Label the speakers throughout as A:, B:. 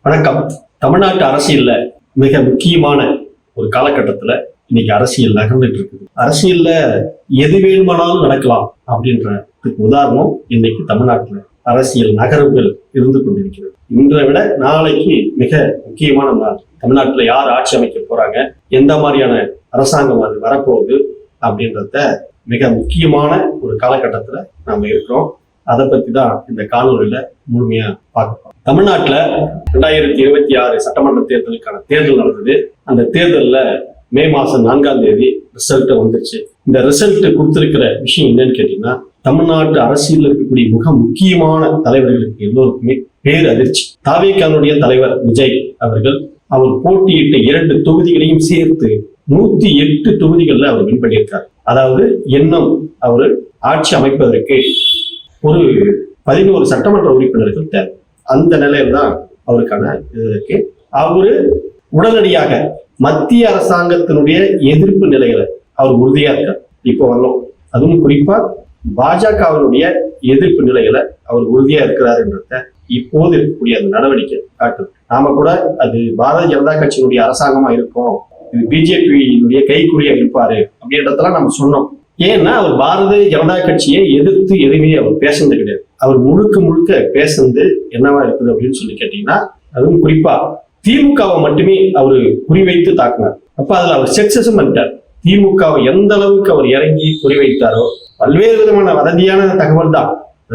A: வணக்கம். தமிழ்நாட்டு அரசியல்ல மிக முக்கியமான ஒரு காலகட்டத்துல இன்னைக்கு அரசியல் நகர்ந்துட்டு இருக்குது. அரசியல்ல எது வேணுமானாலும் நடக்கலாம் அப்படின்றதுக்கு உதாரணம் இன்னைக்கு தமிழ்நாட்டுல அரசியல் நகர்வுகள் இருந்து கொண்டிருக்கிறது. இன்றை விட நாளைக்கு மிக முக்கியமான நாள். தமிழ்நாட்டுல யார் ஆட்சி அமைக்க போறாங்க, எந்த மாதிரியான அரசாங்கம் அது வரப்போகுது அப்படின்றத மிக முக்கியமான ஒரு காலகட்டத்துல நாம இருக்கிறோம். அதை பத்தி தான் இந்த காணொலியில முழுமையா பார்க்கலாம். தமிழ்நாட்டுல 2026 சட்டமன்ற தேர்தலுக்கான தேர்தல் நடந்தது. அந்த தேர்தல்ல மே மாசம் 4ஆம் தேதி ரிசல்ட் வந்துருச்சு. இந்த ரிசல்ட் கொடுத்திருக்கிற விஷயம் என்னன்னு கேட்டீங்கன்னா, தமிழ்நாட்டு அரசியல் இருக்கக்கூடிய மிக முக்கியமான தலைவர்களுக்கு எல்லோருக்குமே பேரதிர்ச்சி. தாவேகாவுடைய தலைவர் விஜய் அவர்கள் அவர் போட்டியிட்ட 2 தொகுதிகளையும் சேர்த்து 108 தொகுதிகளில் அவர் வின் பண்ணியிருக்கார். அதாவது இன்னும் அவர் ஆட்சி அமைப்பதற்கு ஒரு 11 சட்டமன்ற உறுப்பினர்கள் தேவை. அந்த நிலையில தான் அவருக்கான இதற்கு அவரு உடனடியாக மத்திய அரசாங்கத்தினுடைய எதிர்ப்பு நிலைகளை அவர் உறுதியா இருக்கார். இப்போ வரணும், அதுவும் குறிப்பா பாஜகவினுடைய எதிர்ப்பு நிலைகளை அவர் உறுதியா இருக்கிறாருன்றத இப்போது இருக்கக்கூடிய அந்த நடவடிக்கை காட்டுது. நாம கூட அது பாரதிய ஜனதா கட்சியினுடைய அரசாங்கமா இருக்கும், இது பிஜேபியினுடைய கைக்குறியா இருப்பாரு அப்படின்றதெல்லாம் நம்ம சொன்னோம். ஏன்னா அவர் பாரதிய ஜனதா கட்சியை எதிர்த்து எதுவுமே அவர் பேசுனது கிடையாது. அவர் முழுக்க பேசுனது என்னவா இருக்குது அப்படின்னு சொல்லி கேட்டீங்கன்னா, அதுவும் குறிப்பா திமுகவை மட்டுமே அவரு குறிவைத்து தாக்குனார். அப்ப அதுல அவர் சக்சஸும் பண்ணிட்டார். திமுகவை எந்த அளவுக்கு அவர் இறங்கி குறிவைத்தாரோ, பல்வேறு விதமான வதந்தியான தகவல் தான்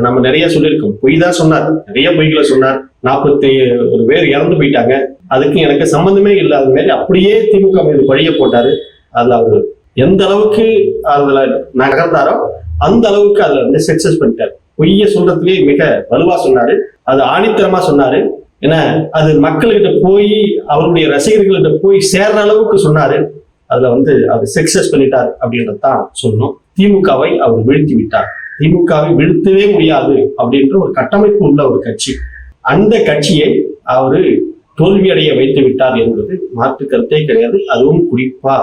A: நம்ம நிறைய சொல்லியிருக்கோம். பொய் தான் சொன்னார், நிறைய பொய்களை சொன்னார். 41 பேர் இறந்து போயிட்டாங்க, அதுக்கு எனக்கு சம்பந்தமே இல்லாத மாதிரி அப்படியே திமுக மீது பழிய போட்டாரு. அதுல அவரு எந்த அளவுக்கு அதுல நகர்ந்தாரோ அந்த அளவுக்கு அதுல வந்து சக்சஸ் பண்ணிட்டாரு. பொய்ய சொல்றதுலேயே மிக வலுவா சொன்னாரு, அது ஆணித்தரமா சொன்னாரு. ஏன்னா அது மக்கள்கிட்ட போய் அவருடைய ரசிகர்கள்கிட்ட போய் சேர்ற அளவுக்கு சொன்னாரு. அதுல வந்து அது சக்சஸ் பண்ணிட்டார் அப்படின்றதான் சொல்லணும். திமுகவை அவர் வீழ்த்தி விட்டார். திமுகவை வீழ்த்தவே முடியாது அப்படின்ற ஒரு கட்டமைப்பு உள்ள ஒரு கட்சி, அந்த கட்சியை அவரு தோல்வியடைய வைத்து விட்டார் என்பது மாற்று கருத்தே கிடையாது. அதுவும் குறிப்பா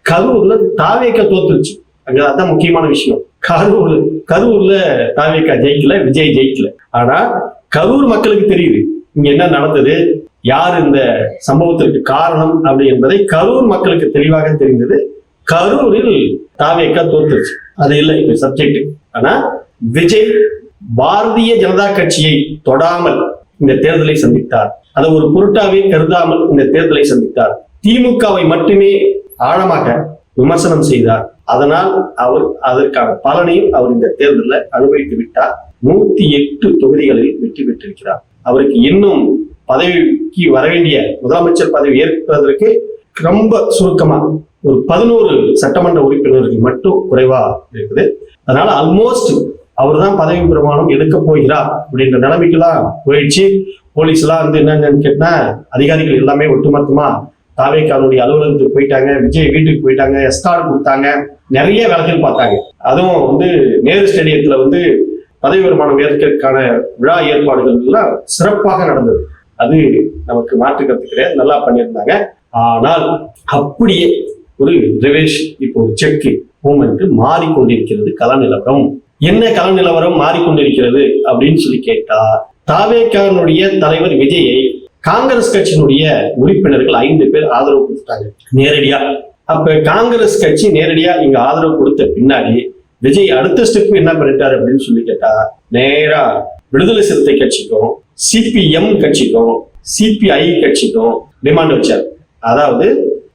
A: கரூர்ல தாவேகா தோத்துருச்சு. அங்க அதான் முக்கியமான விஷயம். கரூர்ல தாவேகா ஜெயிக்கல, விஜய் ஜெயிக்கல. ஆனா கரூர் மக்களுக்கு தெரியுது இங்க என்ன நடந்தது, யார் இந்த சம்பவத்திற்கு காரணம் அப்படி என்பதை கரூர் மக்களுக்கு தெளிவாக தெரிந்தது. கரூரில் தாவேகா தோத்துருச்சு, அது இல்லை இப்ப சப்ஜெக்ட். ஆனா விஜய் பாரதிய ஜனதா கட்சியை தொடாமல் இந்த தேர்தலை சந்தித்தார். அதை ஒரு பொருட்டாவே கருதாமல் இந்த தேர்தலை சந்தித்தார். திமுகவை மட்டுமே ஆழமாக விமர்சனம் செய்தார். அதனால் அவர் அதற்கான பலனையும் அவர் இந்த தேர்தலில் அனுபவித்து விட்டார். 108 தொகுதிகளில் வெற்றி பெற்றிருக்கிறார். அவருக்கு இன்னும் பதவிக்கு வரவேண்டிய முதலமைச்சர் பதவி ஏற்பதற்கு ரொம்ப சுருக்கமா ஒரு 11 சட்டமன்ற உறுப்பினர்கள் மட்டும் குறைவா இருக்குது. அதனால ஆல்மோஸ்ட் அவர் தான் பதவி பிரமாணம் எடுக்க போகிறார் அப்படின்ற நிலைமைக்கெல்லாம் போயிடுச்சு. போலீஸ் எல்லாம் வந்து என்னன்னு கேட்டா, அதிகாரிகள் எல்லாமே ஒட்டுமொத்தமா தாவேகாவுடைய அலுவலகத்துக்கு போயிட்டாங்க, விஜய் வீட்டுக்கு போயிட்டாங்க, எஸ்கார்ட் கொடுத்தாங்க, நிறைய வேலைகள் பார்த்தாங்க. அதுவும் வந்து நேரு ஸ்டேடியத்துல வந்து பதவி பிரமாணம் ஏற்கிறதுக்கான விழா ஏற்பாடுகள் எல்லாம் சிறப்பாக நடந்தது. அது நமக்கு மாற்று கருத்து கிடையாது, நல்லா பண்ணியிருந்தாங்க. ஆனால் அப்படியே ஒரு ரிவேஷ், இப்போ ஒரு செக் மூமெண்ட் மாறிக்கொண்டிருக்கிறது. கள நிலவரம் என்ன, கள நிலவரம் மாறிக்கொண்டிருக்கிறது அப்படின்னு சொல்லி கேட்டா, தாவேகாவுடைய தலைவர் விஜயை காங்கிரஸ் கட்சியினுடைய உறுப்பினர்கள் 5 பேர் ஆதரவு கொடுத்தாங்க நேரடியா. அப்ப காங்கிரஸ் கட்சி நேரடியா இங்க ஆதரவு கொடுத்த பின்னாடி விஜய் அடுத்த ஸ்டெப் என்ன பண்ணிட்டாரு அப்படின்னு சொல்லி கேட்டா, நேரா விடுதலை சிறுத்தை கட்சிக்கும், சிபிஎம் கட்சிக்கும், சிபிஐ கட்சிக்கும் டிமாண்ட் வச்சார். அதாவது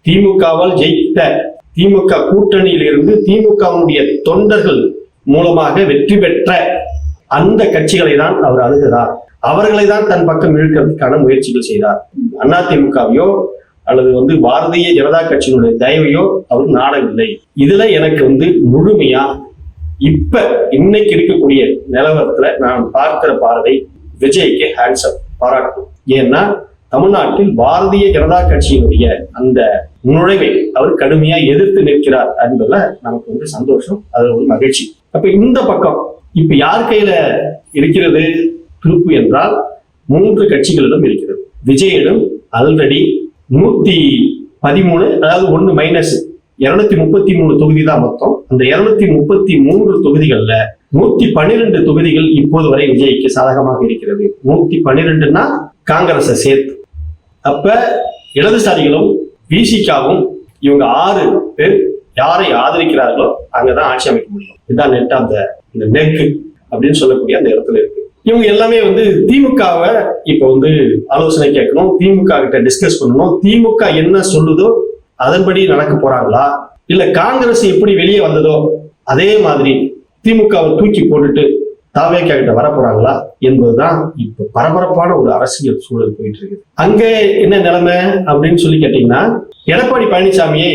A: திமுகவால் ஜெயித்த திமுக கூட்டணியில் இருந்து திமுகவுடைய தொண்டர்கள் மூலமாக வெற்றி பெற்ற அந்த கட்சிகளை தான் அவர் அணுகிறார். அவர்களை தான் தன் பக்கம் இழுக்கிறதுக்கான முயற்சிகள் செய்தார். அதிமுகவையோ அல்லது வந்து பாரதிய ஜனதா கட்சியினுடைய தயவையோ அவர் நாடவில்லை. இதுல எனக்கு வந்து முழுமையா இப்ப இன்னைக்கு இருக்கக்கூடிய நிலவரத்துல நான் பார்க்கிற பார்வை விஜய்க்கு ஹேண்ட்ஸ்அப், பாராட்டும். ஏன்னா தமிழ்நாட்டில் பாரதிய ஜனதா கட்சியினுடைய அந்த நுழைவை அவர் கடுமையா எதிர்த்து நிற்கிறார் என்பதுல நமக்கு வந்து சந்தோஷம், அது ஒரு மகிழ்ச்சி. அப்ப இந்த பக்கம் இப்ப யார் கையில இருக்கிறது துருப்பு என்றால் 3 கட்சிகளிடம் இருக்கிறது. விஜயிடம் ஆல்ரெடி 113, அதாவது 1 மைனஸ் 233 தொகுதி தான் மொத்தம். அந்த 233 தொகுதிகள்ல 112 தொகுதிகள் இப்போது வரை விஜய்க்கு சாதகமாக இருக்கிறது. 112னா காங்கிரஸை சேர்த்து அப்ப இடதுசாரிகளும் விசிகாவும் இவங்க 6 பேர் யாரை ஆதரிக்கிறார்களோ அங்கதான் ஆட்சி அமைக்க முடியும். இதுதான் நெட் அந்த நெக் அப்படின்னு சொல்லக்கூடிய அந்த இடத்துல இருக்கு. இவங்க எல்லாமே திமுகவை இப்ப ஆலோசனை கேட்கணும், திமுக கிட்ட டிஸ்கஸ் பண்ணணும். திமுக என்ன சொல்லுதோ அதன்படி நடக்க போறாங்களா, இல்ல காங்கிரஸ் எப்படி வெளியே வந்ததோ அதே மாதிரி திமுகவை தூக்கி போட்டுட்டு தாவேகா கிட்ட வர போறாங்களா என்பதுதான் இப்ப பரபரப்பான ஒரு அரசியல் சூழல் போயிட்டு இருக்கு. அங்க என்ன நிலைமை அப்படின்னு சொல்லி கேட்டீங்கன்னா, எடப்பாடி பழனிசாமியை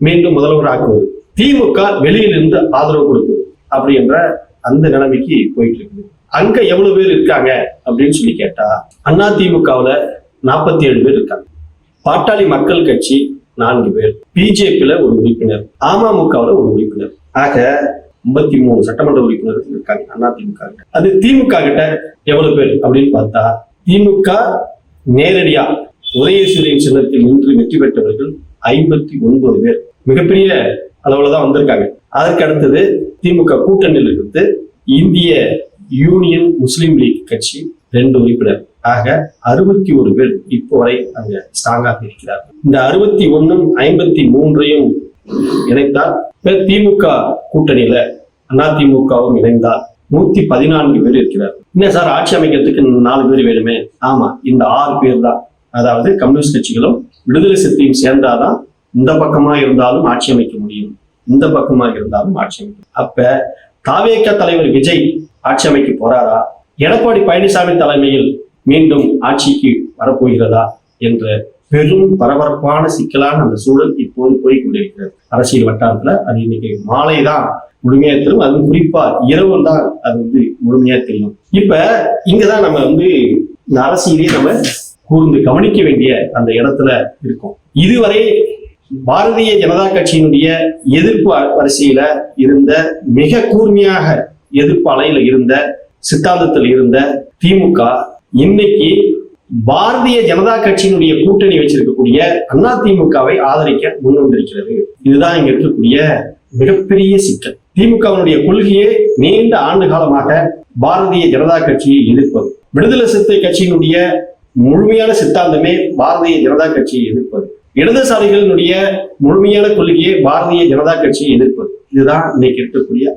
A: மீண்டும் முதல்வர் ஆக்குவது, திமுக வெளியிலிருந்து ஆதரவு கொடுப்பது அப்படின்ற அந்த நிலைமைக்கு போயிட்டு இருக்குது. அங்க எவ்வளவு பேர் இருக்காங்க அப்படின்னு சொல்லி கேட்டா, அதிமுகவுல 47 பேர் இருக்காங்க, பாட்டாளி மக்கள் கட்சி 4 பேர், பிஜேபியில ஒரு உறுப்பினர், அமமுகவுல ஒரு உறுப்பினர், ஆக 53 சட்டமன்ற உறுப்பினர்கள் இருக்காங்க அதிமுக. அது திமுக கிட்ட எவ்வளவு பேர் அப்படின்னு பார்த்தா, திமுக நேரடியா உதயசூரியன் சின்னத்தில் நின்று வெற்றி பெற்றவர்கள் 59 பேர், மிகப்பெரிய அளவுலதான் வந்திருக்காங்க. அதற்கு அடுத்தது திமுக கூட்டணியில் இருந்து இந்திய யூனியன் முஸ்லீம் லீக் கட்சி 2 உறுப்பினர், ஆக 61 பேர் இப்போ வரை அங்க ஸ்ட்ராங்காக இருக்கிறார்கள். இந்த 61 53 இணைத்தால் திமுக கூட்டணியில அதிமுகவும் இணைந்தால் 114 பேர் இருக்கிறார். என்ன சார் ஆட்சி அமைக்கிறதுக்கு 4 பேர் வேணுமே? ஆமா, இந்த 6 பேர் தான். அதாவது கம்யூனிஸ்ட் கட்சிகளும் விடுதலை சிறுத்தையும் சேர்ந்தாதான் இந்த பக்கமா இருந்தாலும் ஆட்சி அமைக்க முடியும், இந்த பக்கமா இருந்தாலும் ஆட்சி அமைக்கும். அப்ப தாவேகா தலைவர் விஜய் ஆட்சி அமைக்க போறாரா, எடப்பாடி பழனிசாமி தலைமையில் மீண்டும் ஆட்சிக்கு வரப்போகிறதா என்ற பெரும் பரபரப்பான சிக்கலான அந்த சூழல் இப்போது போய் கொண்டிருக்கிறது அரசியல் வட்டாரத்துல. அது இன்னைக்கு மாலை தான் முழுமையா தெரியும், அது குறிப்பா இரவு தான் அது முழுமையா தெரியும். இப்ப இங்கதான் நம்ம இந்த அரசியலையே நம்ம கூர்ந்து கவனிக்க வேண்டிய அந்த இடத்துல இருக்கோம். இதுவரை பாரதிய ஜனதா கட்சியினுடைய எதிர்ப்பு வரிசையில இருந்த, மிக கூர்மையாக எதிர்ப்பு அலையில இருந்த, சித்தாந்தத்தில் இருந்த திமுக இன்னைக்கு பாரதிய ஜனதா கட்சியினுடைய கூட்டணி வச்சிருக்கக்கூடிய அதிமுகவை ஆதரிக்க முன் வந்திருக்கிறது. இதுதான் இங்க இருக்கக்கூடிய மிகப்பெரிய சிக்கல். திமுகவினுடைய கொள்கையே நீண்ட ஆண்டு காலமாக பாரதிய ஜனதா கட்சியை எதிர்ப்பது, விடுதலை சிறுத்தை கட்சியினுடைய முழுமையான சித்தாந்தமே பாரதிய ஜனதா கட்சியை எதிர்ப்பது, இடதுசாரிகளினுடைய முழுமையான கொள்கையே பாரதிய ஜனதா கட்சியை எதிர்ப்பது. இதுதான் இன்னைக்கு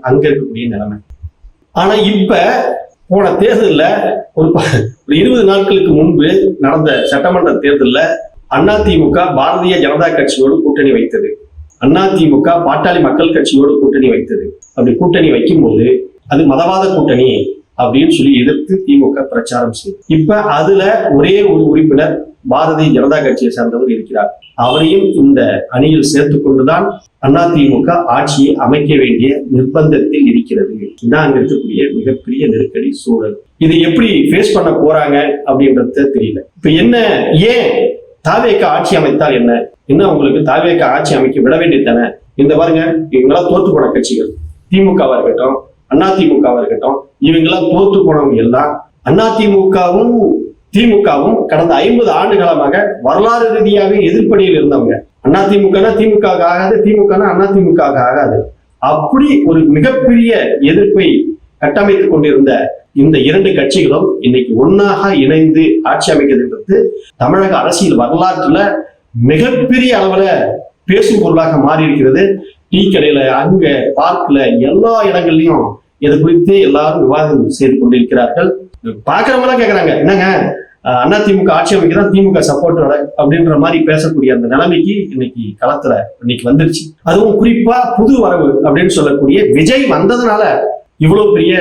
A: அங்க இருக்கக்கூடிய நிலைமை. ஆனா இப்ப போன தேர்தல்ல ஒரு 20 நாட்களுக்கு முன்பு நடந்த சட்டமன்ற தேர்தல்ல அதிமுக பாரதிய ஜனதா கட்சியோடு கூட்டணி வைத்தது, அதிமுக பாட்டாளி மக்கள் கட்சியோடு கூட்டணி வைத்தது. அப்படி கூட்டணி வைக்கும் போது அது மதவாத கூட்டணி அப்படின்னு சொல்லி எதிர்த்து திமுக பிரச்சாரம் செய்யும். இப்ப அதுல ஒரே ஒரு உறுப்பினர் பாரதிய ஜனதா கட்சியை சார்ந்தவர் இருக்கிறார். அவரையும் இந்த அணியில் சேர்த்துக் கொண்டுதான் அதிமுக ஆட்சியை அமைக்க வேண்டிய நிர்பந்தத்தில் இருக்கிறது. இதான் அங்க இருக்கக்கூடிய மிகப்பெரிய நெருக்கடி சூழல். இதை எப்படி ஃபேஸ் பண்ண போறாங்க அப்படின்றது தெரியல. இப்ப என்ன, ஏன் தாவேகா ஆட்சி அமைத்தால் என்ன உங்களுக்கு தாவேகா ஆட்சி அமைக்க விட வேண்டியதானே? இந்த பாருங்க, இவங்கெல்லாம் தோத்து போன கட்சிகள், திமுகவா இருக்கட்டும் அதிமுகவா இருக்கட்டும், இவங்கெல்லாம் தோத்து போனவங்க எல்லாம் அதிமுகவும் திமுகவும் கடந்த 50 ஆண்டு காலமாக வரலாறு ரீதியாக எதிர்ப்பணியில் இருந்தவங்க. அதிமுகனா திமுக ஆகாது, திமுகனா அதிமுக ஆகாது. அப்படி ஒரு மிகப்பெரிய எதிர்ப்பை கட்டமைத்துக் கொண்டிருந்த இந்த 2 கட்சிகளும் இன்னைக்கு ஒன்னாக இணைந்து ஆட்சி அமைக்கிறது தமிழக அரசியல் வரலாற்றுல மிகப்பெரிய அளவுல பேசும் பொருளாக மாறி இருக்கிறது. டீ கடையில, அங்க பார்க்ல, எல்லா இடங்கள்லயும் இது குறித்து எல்லாரும் விவாதம் செய்து கொண்டிருக்கிறார்கள். பாக்குறவங்க கேக்குறாங்க, என்னங்க அதிமுக ஆட்சி அமைக்கதான் திமுக சப்போர்ட் அப்படின்ற மாதிரி பேசக்கூடிய அந்த நிலைமைக்கு இன்னைக்கு களத்துல இன்னைக்கு வந்துருச்சு. அதுவும் குறிப்பா புது வரவு அப்படின்னு சொல்லக்கூடிய விஜய் வந்ததுனால இவ்வளவு பெரிய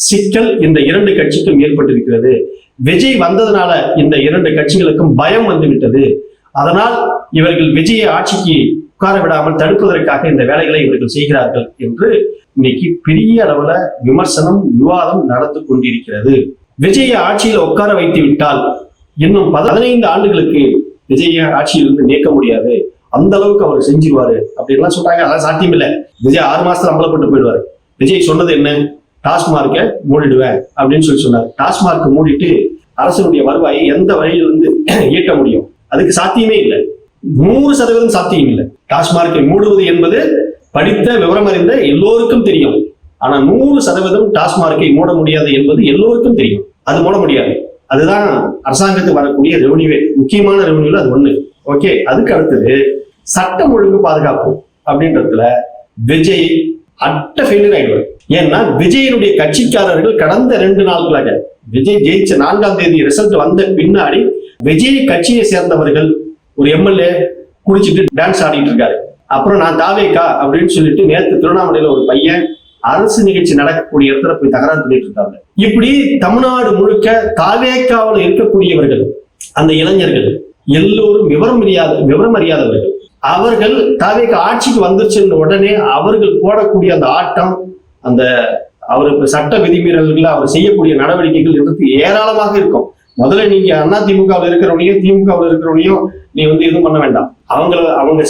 A: சிக்கல் இந்த 2 கட்சிக்கும் ஏற்பட்டிருக்கிறது. விஜய் வந்ததுனால இந்த 2 கட்சிகளுக்கும் பயம் வந்து விட்டது. அதனால் இவர்கள் விஜயை ஆட்சிக்கு உட்கார விடாமல் தடுப்பதற்காக இந்த வேலைகளை இவர்கள் செய்கிறார்கள் என்று இன்னைக்கு பெரிய அளவுல விமர்சனம், விவாதம் நடந்து கொண்டிருக்கிறது. விஜயை ஆட்சியில உட்கார வைத்து விட்டால் இன்னும் 15 ஆண்டுகளுக்கு விஜய ஆட்சியிலிருந்து நீக்க முடியாது, அந்த அளவுக்கு அவர் செஞ்சிருவாரு அப்படின்லாம் சொல்றாங்க. அதான் சாத்தியம் இல்லை. விஜய் 6 மாசத்துல அம்பலப்பட்டு போயிடுவாரு. விஜய் சொன்னது என்ன, டாஸ்மார்க்கை மூடிடுவேன் அப்படின்னு சொன்னார். டாஸ்மார்க்கை மூடிட்டு அரசனுடைய வருவாயை எந்த வழியிலிருந்து ஈட்ட முடியும்? அதுக்கு சாத்தியமே இல்லை, 100% சாத்தியம் இல்லை. டாஸ்மார்க்கை மூடுவது என்பது படித்த விவரம் அறிந்த எல்லோருக்கும் தெரியும். ஆனா 100% டாஸ்மார்க்கை மூட முடியாது என்பது எல்லோருக்கும் தெரியும். அது மூட முடியாது. அதுதான் அரசாங்கத்துக்கு வரக்கூடிய ரெவன்யூவே, முக்கியமான ரெவன்யூல அது ஒண்ணு. ஓகே, அதுக்கு அடுத்தது சட்டம் ஒழுங்கு பாதுகாப்பு அப்படின்றதுல விஜய் அட்ட ஃபெயிலியர் ஆயிடுவார். ஏன்னா விஜயனுடைய கட்சிக்காரர்கள் கடந்த 2 நாட்களாக விஜய் ஜெயிச்ச 4ஆம் தேதி ரிசல்ட் வந்த பின்னாடி விஜய் கட்சியை சேர்ந்தவர்கள் ஒரு எம்எல்ஏ குடிச்சிட்டு டான்ஸ் ஆடிட்டு இருக்காரு. அப்புறம் நான் தாவேக்கா அப்படின்னு சொல்லிட்டு நேற்று திருவண்ணாமலையில ஒரு பையன் அரசு நிகழ்ச்சி நடக்கக்கூடிய இடத்துல போய் தகராறு பண்ணிட்டு இருக்காங்க. இப்படி தமிழ்நாடு முழுக்க தாவேக்காவில் இருக்கக்கூடியவர்கள், அந்த இளைஞர்கள் எல்லோரும் விவரம் அறியாதவர்கள். அவர்கள் தாவேக்கா ஆட்சிக்கு வந்துருச்சுன்னு உடனே அவர்கள் போடக்கூடிய அந்த ஆட்டம், அந்த அவருக்கு சட்ட விதிமீறல்கள், அவர் செய்யக்கூடிய நடவடிக்கைகள் என்பது ஏராளமாக இருக்கும். முதல்ல நீங்க அதிமுகவில் இருக்கிறவனையும் திமுகவில் இருக்கிறவனையும் நீ வந்து எதுவும் பண்ண வேண்டாம். அவங்க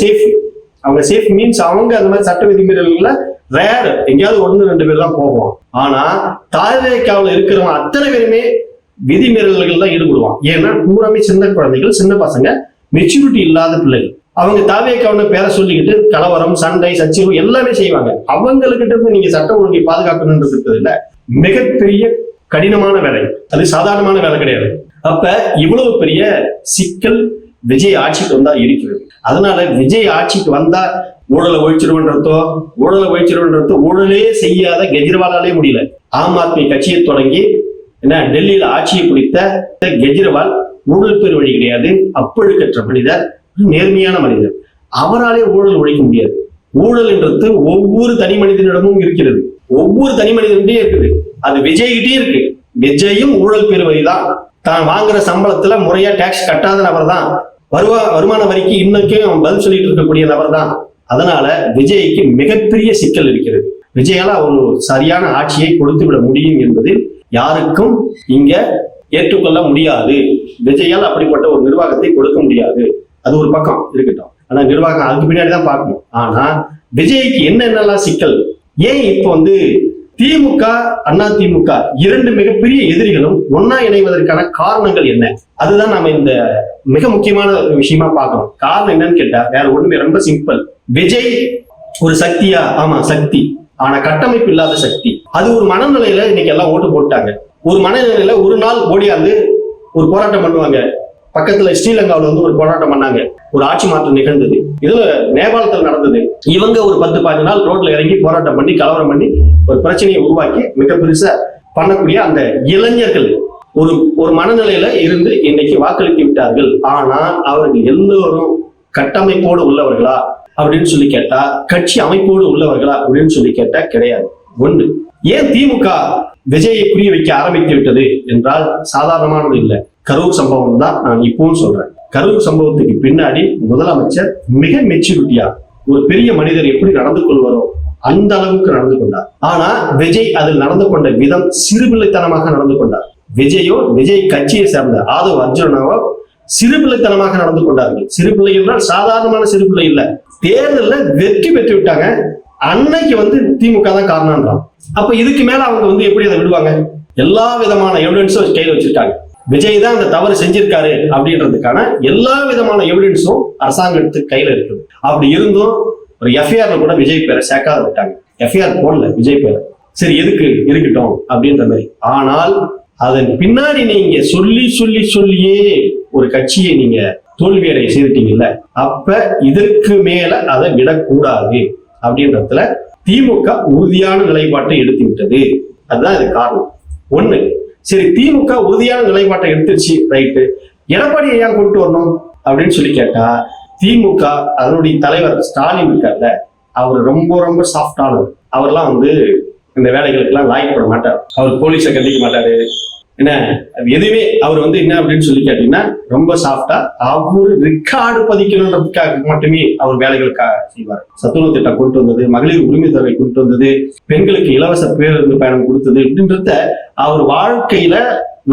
A: சேஃப் மீன்ஸ் அவங்க அந்த மாதிரி சட்ட விதிமீறல்களை ரேர், எங்கேயாவது 1-2 பேர் தான் போவோம். ஆனா தாவேக்காவில் இருக்கிறவங்க அத்தனை பேருமே விதிமீறல்கள் தான் ஈடுபடுவான். ஏன்னா பூராமே சின்ன குழந்தைகள், சின்ன பசங்க, மெச்சூரிட்டி இல்லாத பிள்ளைகள். அவங்க தாவேக்காவுன்னு பேரை சொல்லிக்கிட்டு கலவரம், சண்டை, சச்சரவு எல்லாமே செய்வாங்க. அவங்ககிட்ட இருந்து நீங்க சட்ட ஒழுங்கை பாதுகாக்கணுன்றது இருக்கிறது இல்ல, மிகப்பெரிய கடினமான வேலை, அது சாதாரணமான வேலை கிடையாது. அப்ப இவ்வளவு பெரிய சிக்கல் விஜய் ஆட்சிக்கு வந்தா இருக்கிறது. அதனால விஜய் ஆட்சிக்கு வந்தா ஊழலை ஒழிச்சிருவன்றதோ ஊழலே செய்யாத கெஜ்ரிவாலாலே முடியல. ஆம் ஆத்மி கட்சியை தொடங்கி டெல்லியில ஆட்சியை பிடித்த கெஜ்ரிவால் ஊழல் பேர் வழி கிடையாது, அப்பழுக்கற்ற மனிதர், நேர்மையான மனிதர். அவராலே ஊழல் ஒழிக்க முடியாது. ஊழல் என்றது ஒவ்வொரு தனி மனிதனிடமும் இருக்கிறது, ஒவ்வொரு தனி மனிதன்கிட்டே இருக்குது. அது விஜய்கிட்டே இருக்கு. விஜயும் ஊழல் பேர் வரிதான். தான் வாங்குற சம்பளத்துல முறையா டாக்ஸ் கட்டாத நபர் தான். வருமான வரிக்கு இன்னைக்கும் அவன் பதில் சொல்லிட்டு இருக்கக்கூடிய நபர் தான். அதனால விஜய்க்கு மிகப்பெரிய சிக்கல் இருக்கிறது. விஜயால ஒரு சரியான ஆட்சியை கொடுத்து விட முடியும் என்பதில் யாருக்கும் இங்க ஏற்றுக்கொள்ள முடியாது. விஜயால் அப்படிப்பட்ட ஒரு நிர்வாகத்தை கொடுக்க முடியாது. அது ஒரு பக்கம் இருக்கட்டும். ஆனா நிர்வாகம் அதுக்கு பின்னாடிதான் பார்க்கணும். ஆனா விஜய்க்கு என்னென்னலாம் சிக்கல், ஏன் இப்ப வந்து திமுக அதிமுக 2 மிகப்பெரிய எதிரிகளும் ஒன்னா இணைவதற்கான காரணங்கள் என்ன? அதுதான் நாம இந்த மிக முக்கியமான விஷயமா பார்க்கணும். காரணம் என்னன்னு கேட்டா வேற ஒண்ணுமே, ரொம்ப சிம்பிள். விஜய் ஒரு சக்தியா? ஆமா சக்தி, ஆனா கட்டமைப்பு இல்லாத சக்தி. அது ஒரு மனநிலையில இன்னைக்கு எல்லாம் ஓட்டு போட்டாங்க. ஒரு மனநிலையில ஒரு நாள் ஓடியாந்து ஒரு போராட்டம் பண்ணுவாங்க. பக்கத்துல ஸ்ரீலங்காவில் வந்து ஒரு போராட்டம் பண்ணாங்க, ஒரு ஆட்சி மாற்றம் நிகழ்ந்தது. இதுல நேபாளத்தில் நடந்தது. இவங்க ஒரு 10-15 நாள் ரோட்ல இறங்கி போராட்டம் பண்ணி கலவரம் பண்ணி ஒரு பிரச்சனையை உருவாக்கி மிக பெருசா பண்ணக்கூடிய அந்த இளைஞர்கள் ஒரு மனநிலையில இருந்து இன்னைக்கு வாக்களித்து விட்டார்கள். ஆனால் அவர்கள் எல்லோரும் கட்டமைப்போடு உள்ளவர்களா அப்படின்னு சொல்லி கேட்டா, கட்சி அமைப்போடு உள்ளவர்களா அப்படின்னு சொல்லி கேட்டா கிடையாது. ஒண்ணு, ஏன் திமுக விஜயை புரிய வைக்க ஆரம்பித்து விட்டது என்றால் சாதாரணமானது இல்லை. கரூர் சம்பவம் தான் நான் இப்பவும் சொல்றேன். கரூர் சம்பவத்துக்கு பின்னாடி முதலமைச்சர் மிக மெச்சூரிட்டியா ஒரு பெரிய மனிதர் எப்படி நடந்து கொள்வாரோ அந்த அளவுக்கு நடந்து கொண்டார். ஆனா விஜய் அதில் நடந்து கொண்ட விதம் சிறுபிள்ளைத்தனமாக நடந்து கொண்டார். விஜய் கட்சியை சேர்ந்த ஆதவ் அர்ஜுனாவோ சிறுபிள்ளைத்தனமாக நடந்து கொண்டார்கள். சிறுபிள்ளை என்றால் சாதாரணமான சிறுபிள்ளை இல்ல. தேர்தல்ல வெற்றி பெற்று விட்டாங்க. அன்னைக்கு வந்து திமுக தான் காரணம்ன்றான். அப்ப இதுக்கு மேல அவங்க வந்து எப்படி அதை விடுவாங்க? எல்லா விதமான எவிடன்ஸும் கையில் வச்சிருக்காங்க. விஜய் தான் அந்த தவறு செஞ்சிருக்காரு அப்படின்றதுக்கான எல்லா விதமான எவிடன்ஸும் அரசாங்கத்துக்கு கையில இருக்குது. அப்படி இருந்தும் ஒரு எஃப்ஐஆர்ல கூட விஜய் பேரை சேர்க்காத விட்டாங்க. எஃப்ஐஆர் போடல விஜய் பேரை. சரி, எதுக்கு இருக்கட்டும் அப்படின்ற மாதிரி. ஆனால் அதன் பின்னாடி நீங்க சொல்லியே ஒரு கட்சியை நீங்க தோல்வியடை செய்துட்டீங்கல்ல, அப்ப இதற்கு மேல அதை விடக்கூடாது அப்படின்றதுல திமுக உறுதியான நிலைப்பாட்டை எடுத்து விட்டது. அதுதான் இது காரணம். ஒண்ணு, சரி திமுக உறுதியான நிலைப்பாட்டை எடுத்துருச்சு, ரைட்டு, எடப்பாடியை ஏன் கொண்டு வரணும் அப்படின்னு சொல்லி கேட்டா, திமுக அதனுடைய தலைவர் ஸ்டாலின் இருக்கார்ல, அவர் ரொம்ப சாஃப்டானவர். அவர்லாம் வந்து இந்த வேலைகளுக்கு எல்லாம் லாய்க்கப்பட மாட்டார். அவர் போலீஸை கண்டிக்க மாட்டாரு. என்ன எதுவுமே அவர் வந்து என்ன அப்படின்னு சொல்லி கேட்டீங்கன்னா ரொம்ப சாஃப்டா அவரு ரெக்கார்டு பதிக்கணுன்றதுக்காக மட்டுமே அவர் வேலைகளுக்காக செய்வார். சத்துணவு திட்டம் கொண்டு வந்தது, மகளிர் உரிமை தொகை கொண்டு வந்தது, பெண்களுக்கு இலவச பேருந்து பயணம் கொடுத்தது, அப்படின்றத அவர் வாழ்க்கையில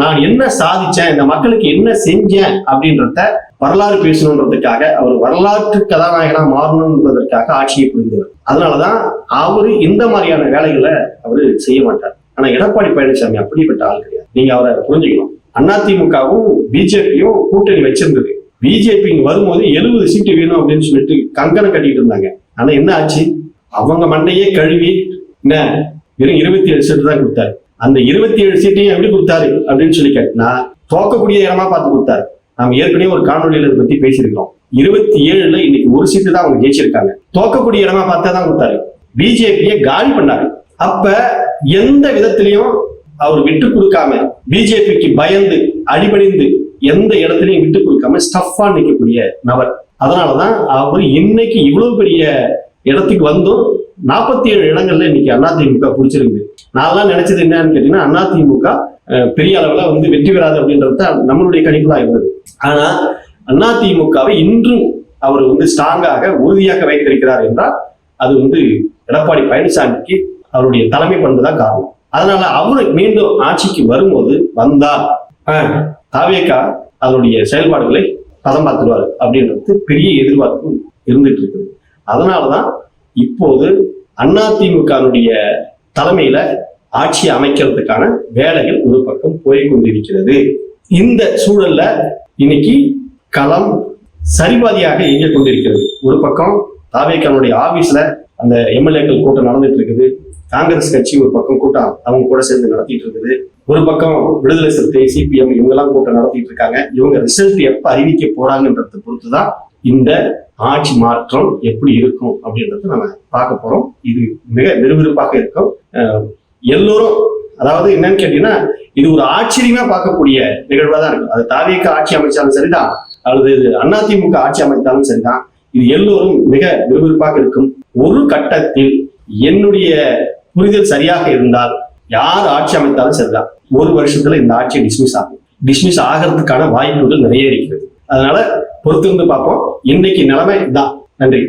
A: நான் என்ன சாதிச்சேன், இந்த மக்களுக்கு என்ன செஞ்சேன் அப்படின்றத வரலாறு பேசணுன்றதுக்காக, அவர் வரலாற்று கதாநாயகனா மாறணுன்றதற்காக ஆட்சியை புரிந்தவர். அதனாலதான் அவரு இந்த மாதிரியான வேலைகளை அவரு செய்ய மாட்டார். ஆனா எடப்பாடி பழனிசாமி அப்படிப்பட்ட ஆள் கிடையாது. நீங்க அவரை புரிஞ்சுக்கணும். அதிமுகவும் பிஜேபியும் கூட்டணி வச்சிருந்தது. பிஜேபி வரும்போது 70 சீட்டு வேணும் அப்படின்னு சொல்லிட்டு கங்கணம் கட்டிட்டு இருந்தாங்க. ஆனா என்ன ஆச்சு? அவங்க மண்டையே கழுவி என்ன வெறும் 27 சீட்டு தான் கொடுத்தாரு. அந்த 27 சீட்டையும் எப்படி கொடுத்தாரு அப்படின்னு சொல்லி கேட்டா தோக்கக்கூடிய இடமா பார்த்து கொடுத்தாரு. நாம ஏற்கனவே ஒரு காணொலியில இதை பத்தி பேசியிருக்கோம். 27ல இன்னைக்கு ஒரு சீட்டு தான் அவங்க ஜெயிச்சிருக்காங்க. தோக்கக்கூடிய இடமா பார்த்தா தான் கொடுத்தாரு. பிஜேபியை காலி பண்ணாரு. அப்ப எந்த விதத்திலையும் அவர் விட்டு கொடுக்காம, பிஜேபிக்கு பயந்து அடிபணிந்து எந்த இடத்துலையும் விட்டு கொடுக்காம ஸ்டஃபா நிற்கக்கூடிய நபர். அதனாலதான் அவர் இன்னைக்கு இவ்வளவு பெரிய இடத்துக்கு வந்தும் 47 இடங்கள்ல இன்னைக்கு அதிமுக பிடிச்சிருக்கு. நான் நினைச்சது என்னன்னு கேட்டீங்கன்னா அதிமுக பெரிய அளவுல வெற்றி பெறாது அப்படின்றது நம்மளுடைய கணிப்பு தான் இருந்தது. ஆனா அதிமுகவை இன்றும் அவர் ஸ்ட்ராங்காக உறுதியாக வைத்திருக்கிறார் என்றால் அது எடப்பாடி பழனிசாமிக்கு அவருடைய தலைமை பண்புதான் காரணம். அதனால அவரு மீண்டும் ஆட்சிக்கு வரும்போது வந்தா தாவேகா அதனுடைய செயல்பாடுகளை பதம் பார்த்துருவாரு அப்படின்றது பெரிய எதிர்பார்ப்பு இருந்துட்டு இருக்குது. அதனாலதான் இப்போது அதிமுகனுடைய தலைமையில ஆட்சி அமைக்கிறதுக்கான வேலைகள் ஒரு பக்கம் போய்கொண்டிருக்கிறது. இந்த சூழல்ல இன்னைக்கு களம் சரிபாதியாக இயங்கிக் கொண்டிருக்கிறது. ஒரு பக்கம் தாவேகானுடைய ஆபீஸ்ல அந்த எம்எல்ஏக்கள் கூட்டம் நடந்துட்டு இருக்குது. காங்கிரஸ் கட்சி ஒரு பக்கம் கூட்டம் அவங்க கூட சேர்ந்து நடத்திட்டு இருக்குது. ஒரு பக்கம் விடுதலை சிறுத்தை, சிபிஎம் இவங்கெல்லாம் கூட்டம் நடத்திட்டு இருக்காங்க. இவங்க ரிசல்ட் எப்ப அறிவிக்க போறாங்கன்றத பொறுத்துதான் இந்த ஆட்சி மாற்றம் எப்படி இருக்கும் அப்படின்றத நம்ம பார்க்க போறோம். இது மிக விறுவிறுப்பாக இருக்கும். எல்லோரும் அதாவது என்னன்னு கேட்டீங்கன்னா இது ஒரு ஆச்சரியமா பார்க்கக்கூடிய நிகழ்வா தான் இருக்கும். அது தாவேகா ஆட்சி அமைச்சாலும் சரிதான், அல்லது அதிமுக ஆட்சி அமைத்தாலும் சரிதான், இது எல்லோரும் மிக விறுவிறுப்பாக இருக்கும். ஒரு கட்டத்தில் என்னுடைய புரிதல் சரியாக இருந்தால் யார் ஆட்சி அமைத்தாலும் சரிதான், ஒரு வருஷத்துல இந்த ஆட்சி டிஸ்மிஸ் ஆகும். டிஸ்மிஸ் ஆகிறதுக்கான வாய்ப்புகள் நிறைய இருக்கிறது. அதனால பொறுத்திருந்து பார்ப்போம். இன்னைக்கு நிலைமை தான். நன்றி.